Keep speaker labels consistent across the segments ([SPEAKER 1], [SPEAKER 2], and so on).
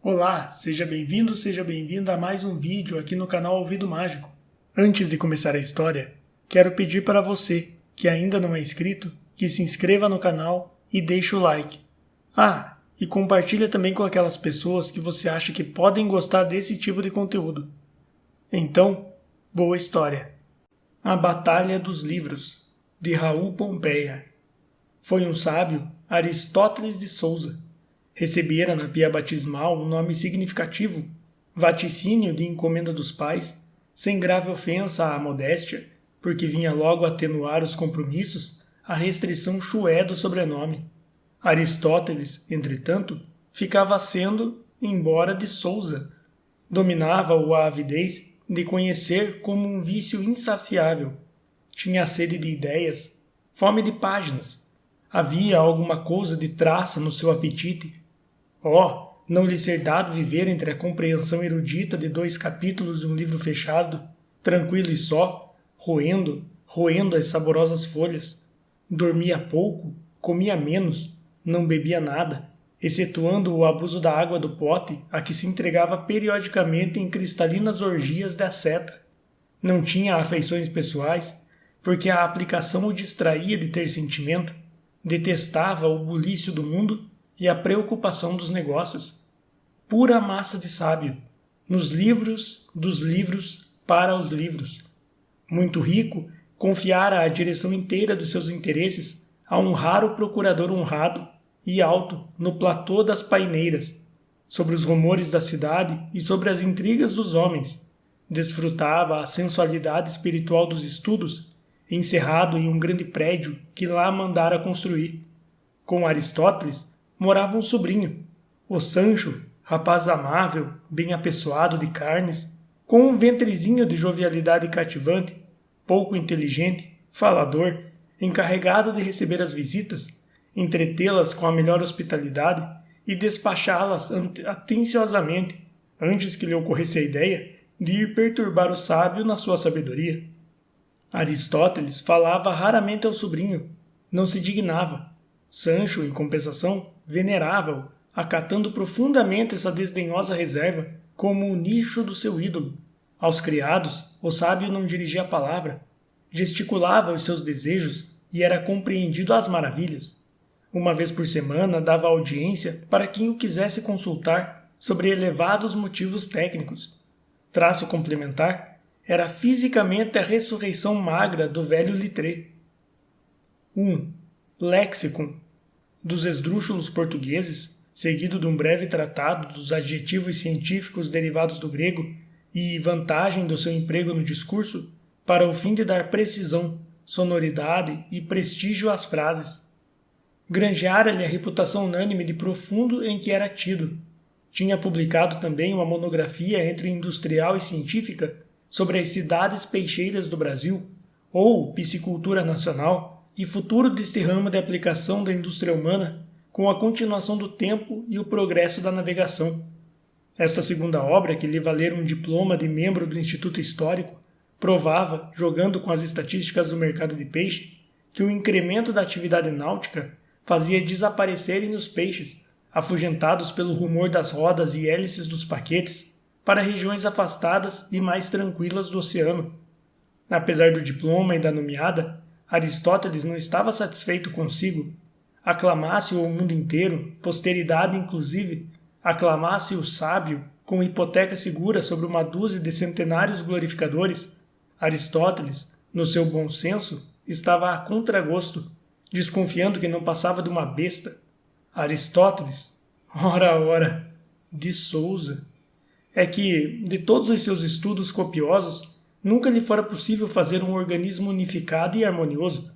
[SPEAKER 1] Olá, seja bem-vindo, seja bem-vinda a mais um vídeo aqui no canal Ouvido Mágico. Antes de começar a história, quero pedir para você, que ainda não é inscrito, que se inscreva no canal e deixe o like. E compartilha também com aquelas pessoas que você acha que podem gostar desse tipo de conteúdo. Então, boa história. A Batalha dos Livros, de Raul Pompeia. Foi um sábio, Aristóteles de Souza. Recebera na pia batismal um nome significativo, vaticínio de encomenda dos pais, sem grave ofensa à modéstia, porque vinha logo atenuar os compromissos, a restrição chué do sobrenome. Aristóteles, entretanto, ficava sendo, embora de Souza. Dominava-o a avidez de conhecer como um vício insaciável. Tinha sede de ideias, fome de páginas. Havia alguma coisa de traça no seu apetite. Não lhe ser dado viver entre a compreensão erudita de 2 capítulos de um livro fechado, tranquilo e só, roendo as saborosas folhas. Dormia pouco, comia menos, não bebia nada, excetuando o abuso da água do pote a que se entregava periodicamente em cristalinas orgias de asceta. Não tinha afeições pessoais, porque a aplicação o distraía de ter sentimento, detestava o bulício do mundo e a preocupação dos negócios. Pura massa de sábio, nos livros, dos livros, para os livros. Muito rico, confiara a direção inteira dos seus interesses a um raro procurador honrado e alto no platô das paineiras, sobre os rumores da cidade e sobre as intrigas dos homens. Desfrutava a sensualidade espiritual dos estudos, encerrado em um grande prédio que lá mandara construir. Com Aristóteles morava um sobrinho, o Sancho, rapaz amável, bem apessoado de carnes, com um ventrezinho de jovialidade cativante, pouco inteligente, falador, encarregado de receber as visitas, entretê-las com a melhor hospitalidade e despachá-las atenciosamente, antes que lhe ocorresse a ideia de ir perturbar o sábio na sua sabedoria. Aristóteles falava raramente ao sobrinho, não se dignava. Sancho, em compensação, venerava-o, acatando profundamente essa desdenhosa reserva como o nicho do seu ídolo. Aos criados, o sábio não dirigia a palavra, gesticulava os seus desejos e era compreendido às maravilhas. Uma vez por semana dava audiência para quem o quisesse consultar sobre elevados motivos técnicos. Traço complementar era fisicamente a ressurreição magra do velho Littré. 1. Lexicon dos esdrúxulos portugueses, seguido de um breve tratado dos adjetivos científicos derivados do grego e vantagem do seu emprego no discurso, para o fim de dar precisão, sonoridade e prestígio às frases. Granjeara-lhe a reputação unânime de profundo em que era tido. Tinha publicado também uma monografia entre industrial e científica sobre as cidades peixeiras do Brasil, ou piscicultura nacional, e futuro deste ramo de aplicação da indústria humana, com a continuação do tempo e o progresso da navegação. Esta segunda obra, que lhe valera um diploma de membro do Instituto Histórico, provava, jogando com as estatísticas do mercado de peixe, que o incremento da atividade náutica fazia desaparecerem os peixes, afugentados pelo rumor das rodas e hélices dos paquetes, para regiões afastadas e mais tranquilas do oceano. Apesar do diploma e da nomeada, Aristóteles não estava satisfeito consigo. Aclamasse-o o mundo inteiro, posteridade inclusive, aclamasse o sábio com hipoteca segura sobre uma dúzia de centenários glorificadores, Aristóteles, no seu bom senso, estava a contragosto, desconfiando que não passava de uma besta. Aristóteles, ora, de Souza. É que, de todos os seus estudos copiosos, nunca lhe fora possível fazer um organismo unificado e harmonioso.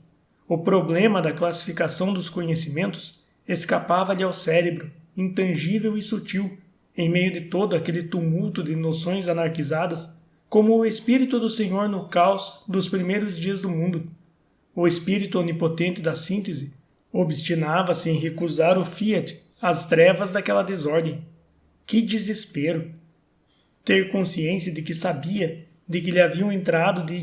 [SPEAKER 1] O problema da classificação dos conhecimentos escapava-lhe ao cérebro, intangível e sutil, em meio de todo aquele tumulto de noções anarquizadas, como o Espírito do Senhor no caos dos primeiros dias do mundo. O espírito onipotente da síntese obstinava-se em recusar o fiat às trevas daquela desordem. Que desespero! Ter consciência de que sabia, de que lhe haviam entrado de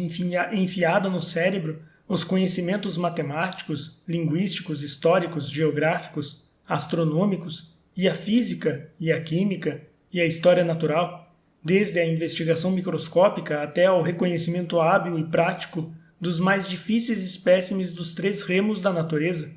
[SPEAKER 1] enfiada no cérebro os conhecimentos matemáticos, linguísticos, históricos, geográficos, astronômicos, e a física, e a química, e a história natural, desde a investigação microscópica até ao reconhecimento hábil e prático dos mais difíceis espécimes dos três remos da natureza,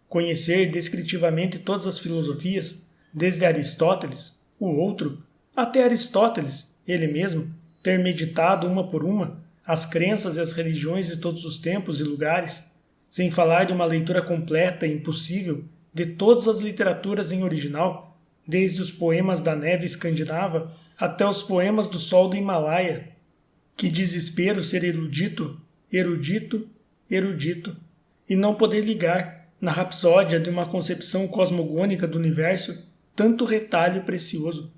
[SPEAKER 1] conhecer descritivamente todas as filosofias, desde Aristóteles, o outro, até Aristóteles, ele mesmo, ter meditado uma por uma as crenças e as religiões de todos os tempos e lugares, sem falar de uma leitura completa e impossível de todas as literaturas em original, desde os poemas da neve escandinava até os poemas do sol do Himalaia. Que desespero ser erudito, erudito, erudito, e não poder ligar, na rapsódia de uma concepção cosmogônica do universo, tanto retalho precioso.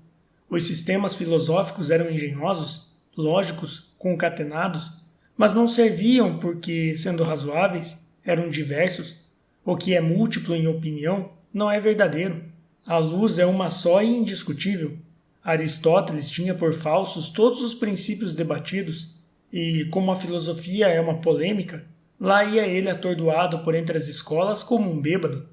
[SPEAKER 1] Os sistemas filosóficos eram engenhosos, lógicos, concatenados, mas não serviam porque, sendo razoáveis, eram diversos. O que é múltiplo em opinião não é verdadeiro. A luz é uma só e indiscutível. Aristóteles tinha por falsos todos os princípios debatidos, e, como a filosofia é uma polêmica, lá ia ele atordoado por entre as escolas como um bêbado.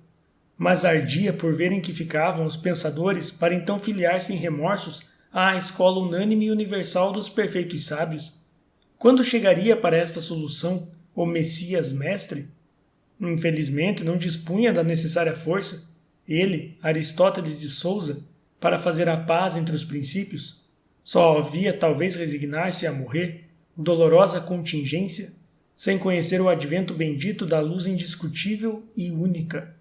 [SPEAKER 1] Mas ardia por verem que ficavam os pensadores para então filiar sem remorsos à escola unânime e universal dos perfeitos sábios. Quando chegaria para esta solução o Messias Mestre? Infelizmente não dispunha da necessária força, ele, Aristóteles de Souza, para fazer a paz entre os princípios. Só havia talvez resignar-se a morrer, dolorosa contingência, sem conhecer o advento bendito da luz indiscutível e única.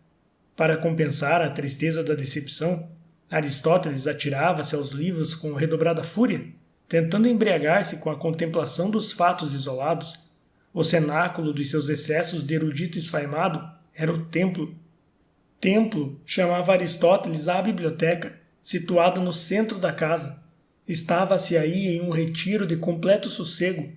[SPEAKER 1] Para compensar a tristeza da decepção, Aristóteles atirava-se aos livros com redobrada fúria, tentando embriagar-se com a contemplação dos fatos isolados. O cenáculo dos seus excessos de erudito esfaimado era o templo. Templo chamava Aristóteles à biblioteca, situada no centro da casa. Estava-se aí em um retiro de completo sossego.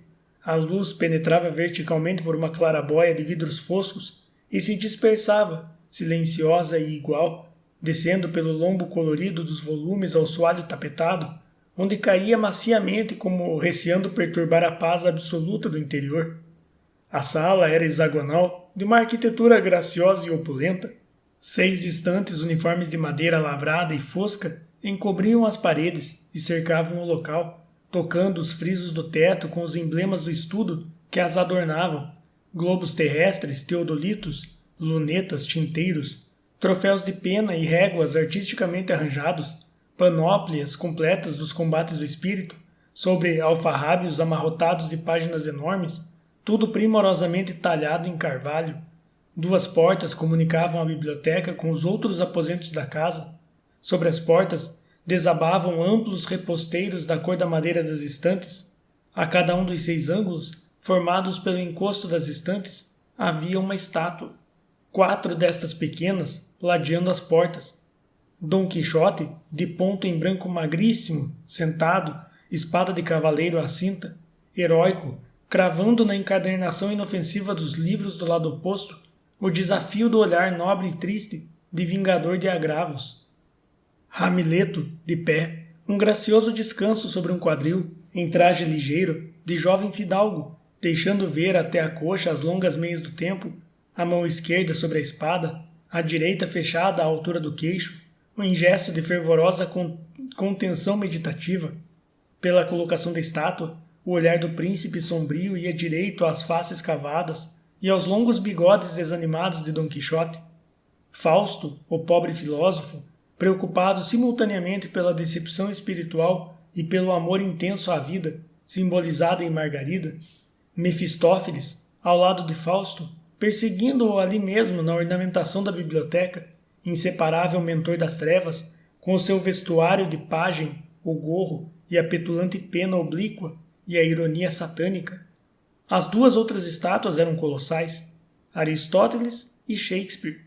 [SPEAKER 1] A luz penetrava verticalmente por uma clarabóia de vidros foscos e se dispersava, silenciosa e igual, descendo pelo lombo colorido dos volumes ao soalho tapetado, onde caía maciamente como receando perturbar a paz absoluta do interior. A sala era hexagonal, de uma arquitetura graciosa e opulenta. 6 estantes uniformes de madeira lavrada e fosca encobriam as paredes e cercavam o local, tocando os frisos do teto com os emblemas do estudo que as adornavam, globos terrestres, teodolitos, lunetas, tinteiros, troféus de pena e réguas artisticamente arranjados, panóplias completas dos combates do espírito, sobre alfarrábios amarrotados de páginas enormes, tudo primorosamente talhado em carvalho. 2 portas comunicavam a biblioteca com os outros aposentos da casa. Sobre as portas desabavam amplos reposteiros da cor da madeira das estantes. A cada um dos 6 ângulos, formados pelo encosto das estantes, havia uma estátua. 4 destas pequenas, ladeando as portas. Dom Quixote, de ponto em branco magríssimo, sentado, espada de cavaleiro à cinta, heróico, cravando na encadernação inofensiva dos livros do lado oposto o desafio do olhar nobre e triste de vingador de agravos. Ramileto, de pé, um gracioso descanso sobre um quadril, em traje ligeiro, de jovem fidalgo, deixando ver até a coxa as longas meias do tempo, a mão esquerda sobre a espada, a direita fechada à altura do queixo, em gesto de fervorosa contenção meditativa. Pela colocação da estátua, o olhar do príncipe sombrio ia direito às faces cavadas e aos longos bigodes desanimados de Dom Quixote. Fausto, o pobre filósofo, preocupado simultaneamente pela decepção espiritual e pelo amor intenso à vida, simbolizado em Margarida. Mefistófeles, ao lado de Fausto, perseguindo-o ali mesmo na ornamentação da biblioteca, inseparável mentor das trevas, com o seu vestuário de pajem, o gorro e a petulante pena oblíqua e a ironia satânica. As 2 outras estátuas eram colossais, Aristóteles e Shakespeare.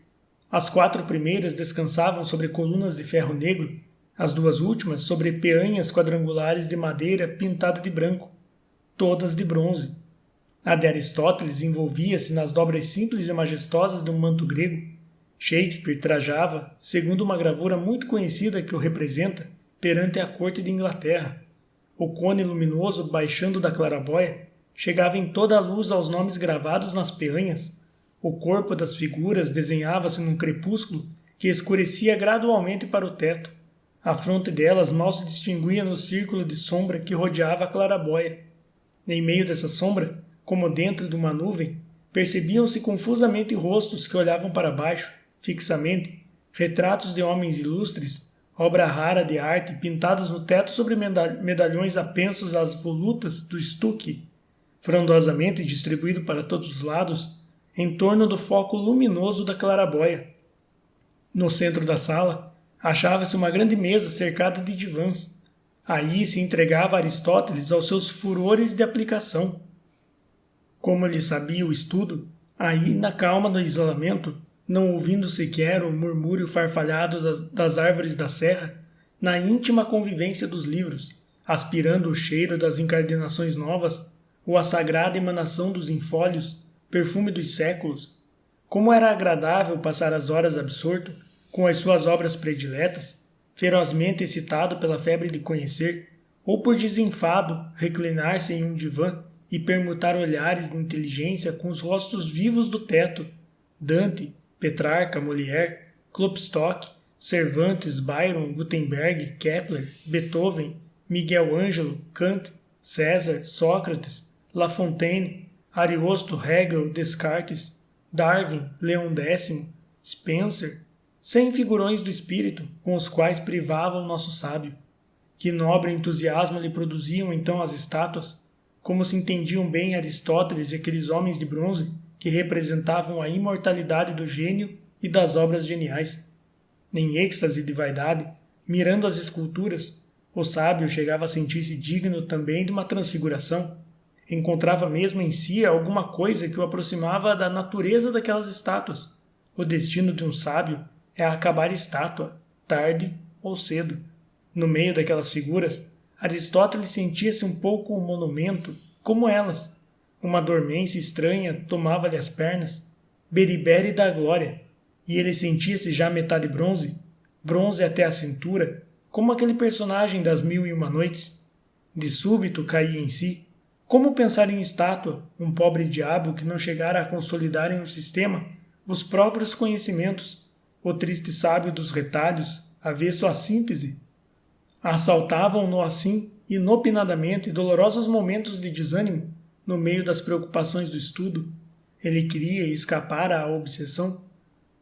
[SPEAKER 1] As 4 primeiras descansavam sobre colunas de ferro negro, as 2 últimas sobre peanhas quadrangulares de madeira pintada de branco, todas de bronze. A de Aristóteles envolvia-se nas dobras simples e majestosas de um manto grego. Shakespeare trajava, segundo uma gravura muito conhecida que o representa, perante a corte de Inglaterra. O cone luminoso baixando da clarabóia chegava em toda a luz aos nomes gravados nas peanhas. O corpo das figuras desenhava-se num crepúsculo que escurecia gradualmente para o teto. A fronte delas mal se distinguia no círculo de sombra que rodeava a claraboia. Em meio dessa sombra, como dentro de uma nuvem, percebiam-se confusamente rostos que olhavam para baixo, fixamente, retratos de homens ilustres, obra rara de arte pintados no teto sobre medalhões apensos às volutas do estuque, frondosamente distribuído para todos os lados, em torno do foco luminoso da claraboia. No centro da sala, achava-se uma grande mesa cercada de divãs. Aí se entregava Aristóteles aos seus furores de aplicação. Como ele sabia o estudo, aí, na calma do isolamento, não ouvindo sequer o murmúrio farfalhado das árvores da serra, na íntima convivência dos livros, aspirando o cheiro das encardenações novas, ou a sagrada emanação dos infólios, perfume dos séculos, como era agradável passar as horas absorto com as suas obras prediletas, ferozmente excitado pela febre de conhecer, ou por desenfado reclinar-se em um divã e permutar olhares de inteligência com os rostos vivos do teto, Dante, Petrarca, Molière, Klopstock, Cervantes, Byron, Gutenberg, Kepler, Beethoven, Miguel Ângelo, Kant, César, Sócrates, La Fontaine, Ariosto, Hegel, Descartes, Darwin, Leon X, Spencer, 100 figurões do espírito com os quais privavam nosso sábio. Que nobre entusiasmo lhe produziam então as estátuas, como se entendiam bem Aristóteles e aqueles homens de bronze que representavam a imortalidade do gênio e das obras geniais. Em êxtase de vaidade, mirando as esculturas, o sábio chegava a sentir-se digno também de uma transfiguração. Encontrava mesmo em si alguma coisa que o aproximava da natureza daquelas estátuas. O destino de um sábio é acabar estátua, tarde ou cedo. No meio daquelas figuras, Aristóteles sentia-se um pouco um monumento, como elas. Uma dormência estranha tomava-lhe as pernas, beriberi da glória, e ele sentia-se já metade bronze, bronze até a cintura, como aquele personagem das 1001 Noites. De súbito caía em si. Como pensar em estátua, um pobre diabo que não chegara a consolidar em um sistema os próprios conhecimentos, o triste sábio dos retalhos, avesso à síntese? Assaltavam-no assim, inopinadamente, dolorosos momentos de desânimo, no meio das preocupações do estudo. Ele queria escapar à obsessão.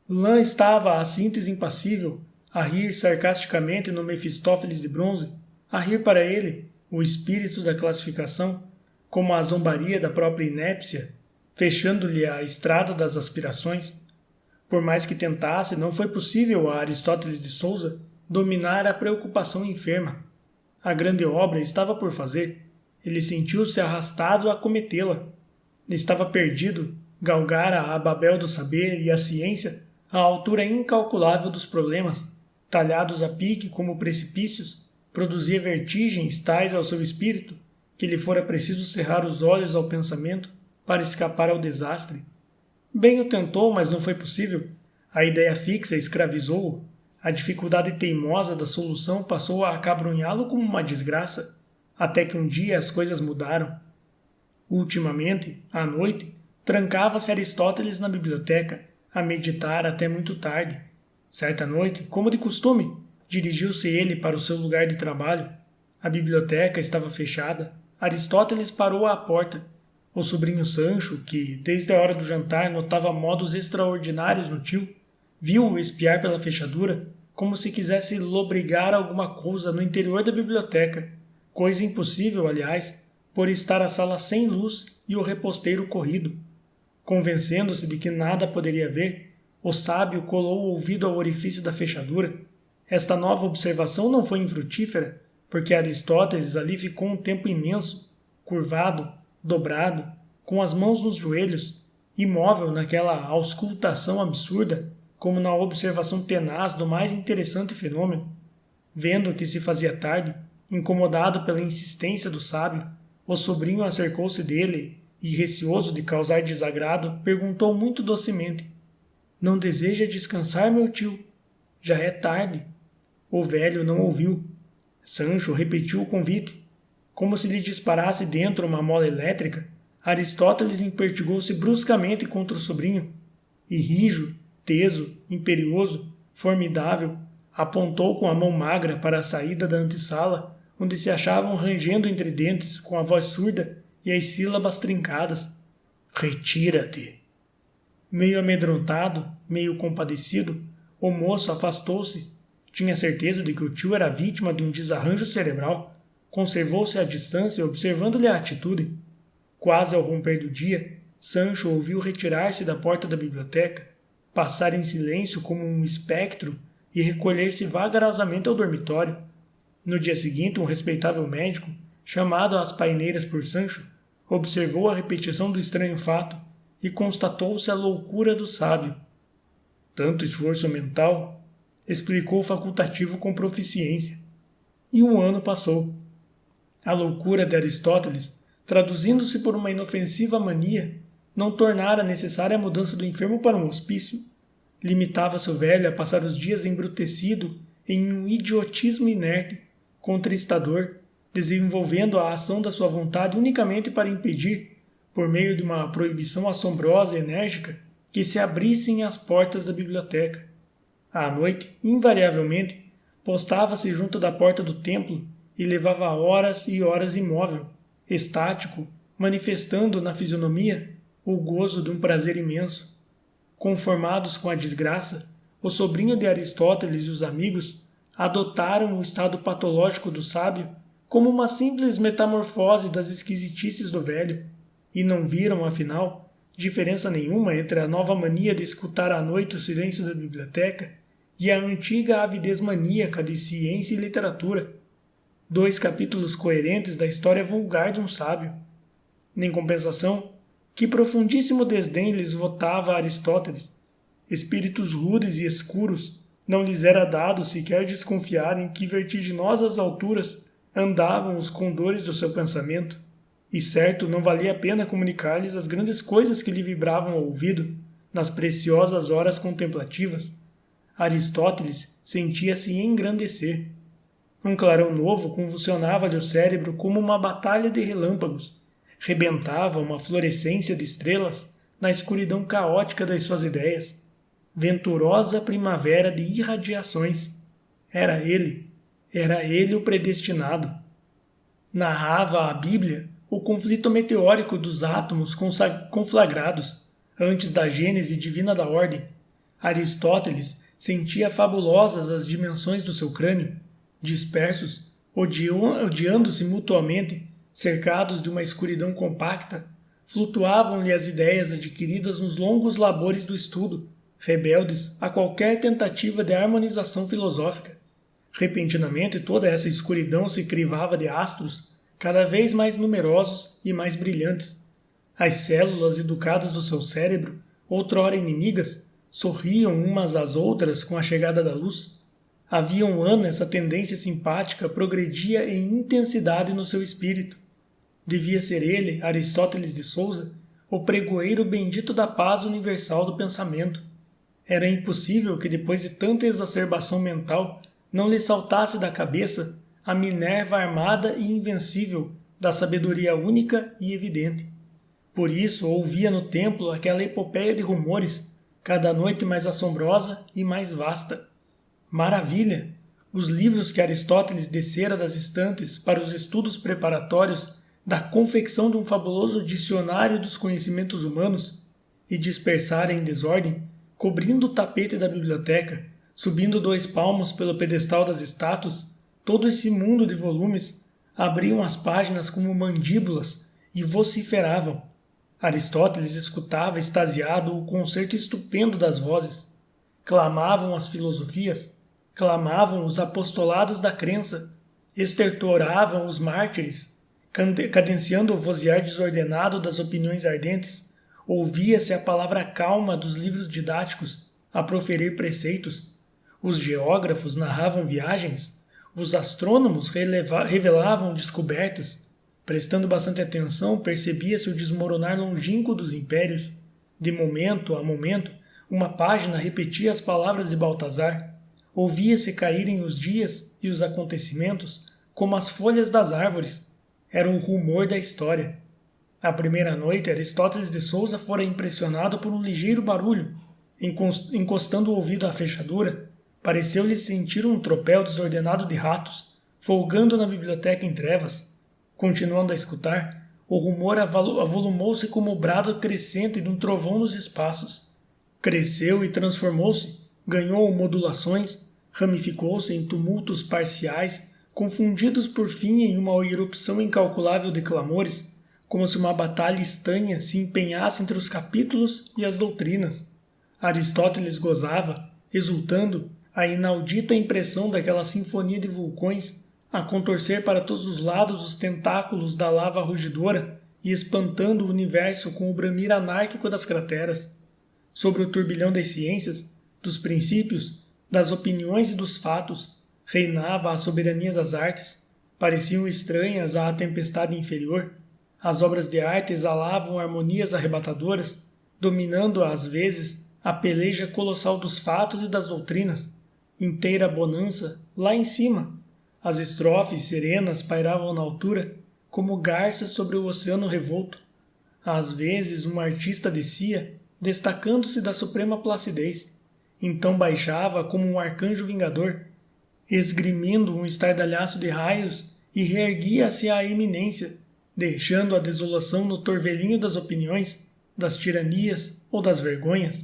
[SPEAKER 1] Lã estava à síntese impassível, a rir sarcasticamente no Mefistófeles de bronze, a rir para ele, o espírito da classificação, como a zombaria da própria inépcia, fechando-lhe a estrada das aspirações. Por mais que tentasse, não foi possível a Aristóteles de Souza dominar a preocupação enferma. A grande obra estava por fazer. Ele sentiu-se arrastado a cometê-la. Estava perdido, galgara a Babel do saber e a ciência à altura incalculável dos problemas, talhados a pique como precipícios, produzia vertigens tais ao seu espírito que lhe fora preciso cerrar os olhos ao pensamento para escapar ao desastre. Bem o tentou, mas não foi possível. A ideia fixa escravizou-o. A dificuldade teimosa da solução passou a acabrunhá-lo como uma desgraça, até que um dia as coisas mudaram. Ultimamente, à noite, trancava-se Aristóteles na biblioteca, a meditar até muito tarde. Certa noite, como de costume, dirigiu-se ele para o seu lugar de trabalho. A biblioteca estava fechada. Aristóteles parou à porta. O sobrinho Sancho, que desde a hora do jantar notava modos extraordinários no tio, viu-o espiar pela fechadura, como se quisesse lobrigar alguma coisa no interior da biblioteca, coisa impossível, aliás, por estar a sala sem luz e o reposteiro corrido. Convencendo-se de que nada poderia ver, o sábio colou o ouvido ao orifício da fechadura. Esta nova observação não foi infrutífera, porque Aristóteles ali ficou um tempo imenso, curvado, dobrado, com as mãos nos joelhos, imóvel naquela auscultação absurda, como na observação tenaz do mais interessante fenômeno. Vendo que se fazia tarde, incomodado pela insistência do sábio, o sobrinho acercou-se dele e, receoso de causar desagrado, perguntou muito docemente: "Não deseja descansar, meu tio? Já é tarde." O velho não ouviu. Sancho repetiu o convite. Como se lhe disparasse dentro uma mola elétrica, Aristóteles impertigou-se bruscamente contra o sobrinho, e rijo, teso, imperioso, formidável, apontou com a mão magra para a saída da antessala, onde se achavam rangendo entre dentes, com a voz surda e as sílabas trincadas. Retira-te! Meio amedrontado, meio compadecido, o moço afastou-se. Tinha certeza de que o tio era vítima de um desarranjo cerebral. Conservou-se à distância, observando-lhe a atitude. Quase ao romper do dia, Sancho ouviu retirar-se da porta da biblioteca, passar em silêncio como um espectro e recolher-se vagarosamente ao dormitório. No dia seguinte, um respeitável médico, chamado às paineiras por Sancho, observou a repetição do estranho fato e constatou-se a loucura do sábio. Tanto esforço mental, explicou o facultativo com proficiência. E um ano passou. A loucura de Aristóteles, traduzindo-se por uma inofensiva mania, não tornara necessária a mudança do enfermo para um hospício. Limitava-se o velho a passar os dias embrutecido em um idiotismo inerte, contristador, desenvolvendo a ação da sua vontade unicamente para impedir, por meio de uma proibição assombrosa e enérgica, que se abrissem as portas da biblioteca. À noite, invariavelmente, postava-se junto da porta do templo e levava horas e horas imóvel, estático, manifestando na fisionomia o gozo de um prazer imenso. Conformados com a desgraça, o sobrinho de Aristóteles e os amigos adotaram o estado patológico do sábio como uma simples metamorfose das esquisitices do velho, e não viram, afinal, diferença nenhuma entre a nova mania de escutar à noite o silêncio da biblioteca e a antiga avidez maníaca de ciência e literatura, 2 capítulos coerentes da história vulgar de um sábio. Em compensação, que profundíssimo desdém lhes votava Aristóteles. Espíritos rudes e escuros, não lhes era dado sequer desconfiar em que vertiginosas alturas andavam os condores do seu pensamento, e certo não valia a pena comunicar-lhes as grandes coisas que lhe vibravam ao ouvido, nas preciosas horas contemplativas. Aristóteles sentia-se engrandecer. Um clarão novo convulsionava-lhe o cérebro como uma batalha de relâmpagos. Rebentava uma florescência de estrelas na escuridão caótica das suas ideias. Venturosa primavera de irradiações. Era ele o predestinado. Narrava a Bíblia o conflito meteórico dos átomos conflagrados antes da gênese divina da ordem. Aristóteles sentia fabulosas as dimensões do seu crânio, dispersos, odiando-se mutuamente, cercados de uma escuridão compacta, flutuavam-lhe as ideias adquiridas nos longos labores do estudo, rebeldes a qualquer tentativa de harmonização filosófica. Repentinamente toda essa escuridão se crivava de astros cada vez mais numerosos e mais brilhantes. As células educadas do seu cérebro, outrora inimigas, sorriam umas às outras com a chegada da luz. Havia um ano essa tendência simpática progredia em intensidade no seu espírito. Devia ser ele, Aristóteles de Souza, o pregoeiro bendito da paz universal do pensamento. Era impossível que depois de tanta exacerbação mental não lhe saltasse da cabeça a Minerva armada e invencível da sabedoria única e evidente. Por isso ouvia no templo aquela epopeia de rumores, cada noite mais assombrosa e mais vasta. Maravilha! Os livros que Aristóteles descera das estantes para os estudos preparatórios da confecção de um fabuloso dicionário dos conhecimentos humanos e dispersara em desordem, cobrindo o tapete da biblioteca, subindo 2 palmos pelo pedestal das estátuas, todo esse mundo de volumes, abriam as páginas como mandíbulas e vociferavam. Aristóteles escutava extasiado o concerto estupendo das vozes. Clamavam as filosofias, clamavam os apostolados da crença, estertoravam os mártires, cadenciando o vozear desordenado das opiniões ardentes. Ouvia-se a palavra calma dos livros didáticos a proferir preceitos. Os geógrafos narravam viagens, os astrônomos revelavam descobertas. Prestando bastante atenção, percebia-se o desmoronar longínquo dos impérios. De momento a momento, uma página repetia as palavras de Baltazar. Ouvia-se caírem os dias e os acontecimentos como as folhas das árvores. Era o rumor da história. A primeira noite, Aristóteles de Souza fora impressionado por um ligeiro barulho. Encostando o ouvido à fechadura, Pareceu-lhe sentir um tropel desordenado de ratos, folgando na biblioteca em trevas. Continuando a escutar, o rumor avolumou-se como o brado crescente de um trovão nos espaços. Cresceu e transformou-se, ganhou modulações, ramificou-se em tumultos parciais, confundidos por fim em uma erupção incalculável de clamores, como se uma batalha estanha se empenhasse entre os capítulos e as doutrinas. Aristóteles gozava, exultando, a inaudita impressão daquela sinfonia de vulcões, a contorcer para todos os lados os tentáculos da lava rugidora e espantando o universo com o bramir anárquico das crateras. Sobre o turbilhão das ciências, dos princípios, das opiniões e dos fatos, reinava a soberania das artes. Pareciam estranhas à tempestade inferior. As obras de arte exalavam harmonias arrebatadoras, dominando às vezes a peleja colossal dos fatos e das doutrinas. Inteira bonança lá em cima. As estrofes serenas pairavam na altura, como garças sobre o oceano revolto. Às vezes um artista descia, destacando-se da suprema placidez. Então baixava como um arcanjo vingador, esgrimindo um estardalhaço de raios, e reerguia-se à eminência, deixando a desolação no torvelinho das opiniões, das tiranias ou das vergonhas.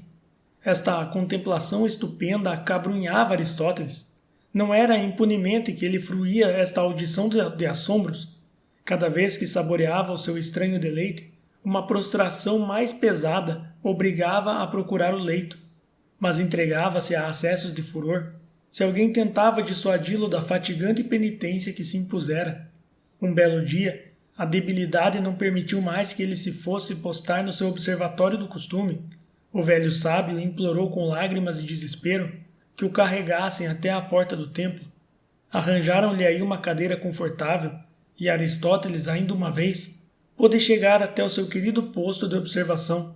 [SPEAKER 1] Esta contemplação estupenda acabrunhava Aristóteles. Não era impunemente que ele fruía esta audição de assombros. Cada vez que saboreava o seu estranho deleite, uma prostração mais pesada obrigava a procurar o leito, mas entregava-se a acessos de furor, se alguém tentava dissuadi-lo da fatigante penitência que se impusera. Um belo dia, a debilidade não permitiu mais que ele se fosse postar no seu observatório do costume. O velho sábio implorou com lágrimas de desespero que o carregassem até a porta do templo. Arranjaram-lhe aí uma cadeira confortável, e Aristóteles, ainda uma vez, pôde chegar até o seu querido posto de observação.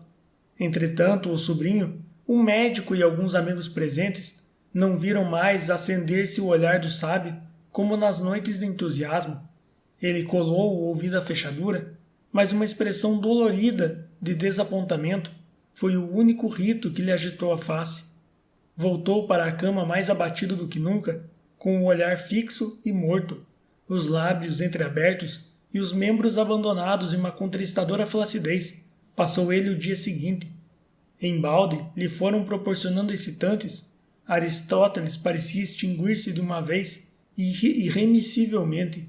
[SPEAKER 1] Entretanto, o sobrinho, um médico e alguns amigos presentes não viram mais acender-se o olhar do sábio como nas noites de entusiasmo. Ele colou o ouvido à fechadura, mas uma expressão dolorida de desapontamento foi o único rito que lhe agitou a face. Voltou para a cama mais abatido do que nunca, com o olhar fixo e morto, os lábios entreabertos e os membros abandonados em uma contristadora flacidez. Passou ele o dia seguinte. Embalde lhe foram proporcionando excitantes. Aristóteles parecia extinguir-se de uma vez irremissivelmente.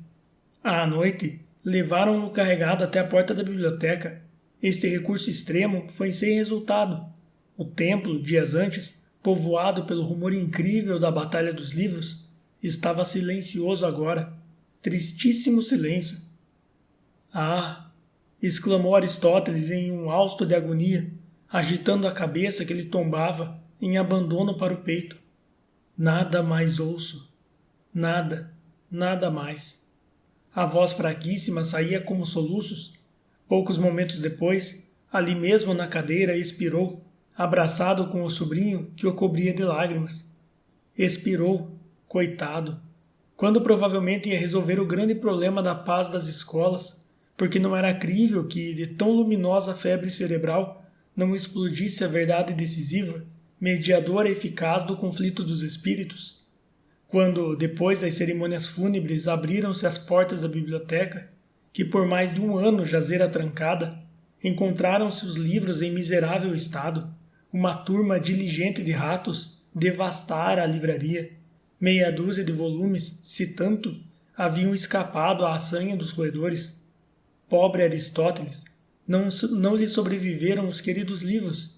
[SPEAKER 1] À noite, levaram-no carregado até a porta da biblioteca. Este recurso extremo foi sem resultado. O templo, dias antes, povoado pelo rumor incrível da Batalha dos Livros, estava silencioso agora. Tristíssimo silêncio. Ah! Exclamou Aristóteles em um hausto de agonia, agitando a cabeça que lhe tombava em abandono para o peito. Nada mais ouço. Nada, nada mais. A voz fraquíssima saía como soluços. Poucos momentos depois, ali mesmo na cadeira, expirou, abraçado com o sobrinho que o cobria de lágrimas. Expirou, coitado, quando provavelmente ia resolver o grande problema da paz das escolas, porque não era crível que, de tão luminosa febre cerebral, não explodisse a verdade decisiva, mediadora eficaz do conflito dos espíritos. Quando, depois das cerimônias fúnebres, abriram-se as portas da biblioteca, que por mais de um ano jazera trancada, encontraram-se os livros em miserável estado. Uma turma diligente de ratos devastara a livraria. Meia dúzia de volumes, se tanto, haviam escapado à assanha dos roedores. Pobre Aristóteles, não lhe sobreviveram os queridos livros.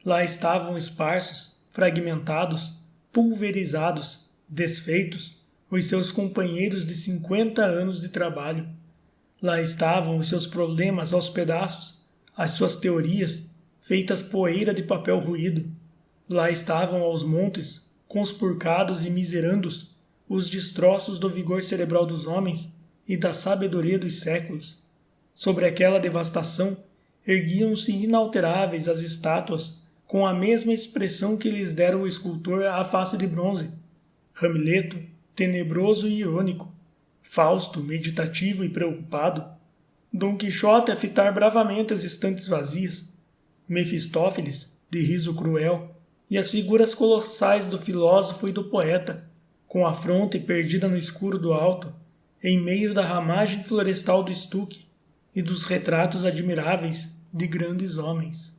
[SPEAKER 1] Lá estavam esparsos, fragmentados, pulverizados, desfeitos, os seus companheiros de 50 anos de trabalho. Lá estavam os seus problemas aos pedaços, as suas teorias, feitas poeira de papel ruído. Lá estavam aos montes, conspurcados e miserandos, os destroços do vigor cerebral dos homens e da sabedoria dos séculos. Sobre aquela devastação erguiam-se inalteráveis as estátuas, com a mesma expressão que lhes dera o escultor à face de bronze. Hamleto, tenebroso e irônico. Fausto, meditativo e preocupado. Dom Quixote a fitar bravamente as estantes vazias. Mefistófeles, de riso cruel. e as figuras colossais do filósofo e do poeta, com a fronte perdida no escuro do alto, em meio da ramagem florestal do estuque e dos retratos admiráveis de grandes homens.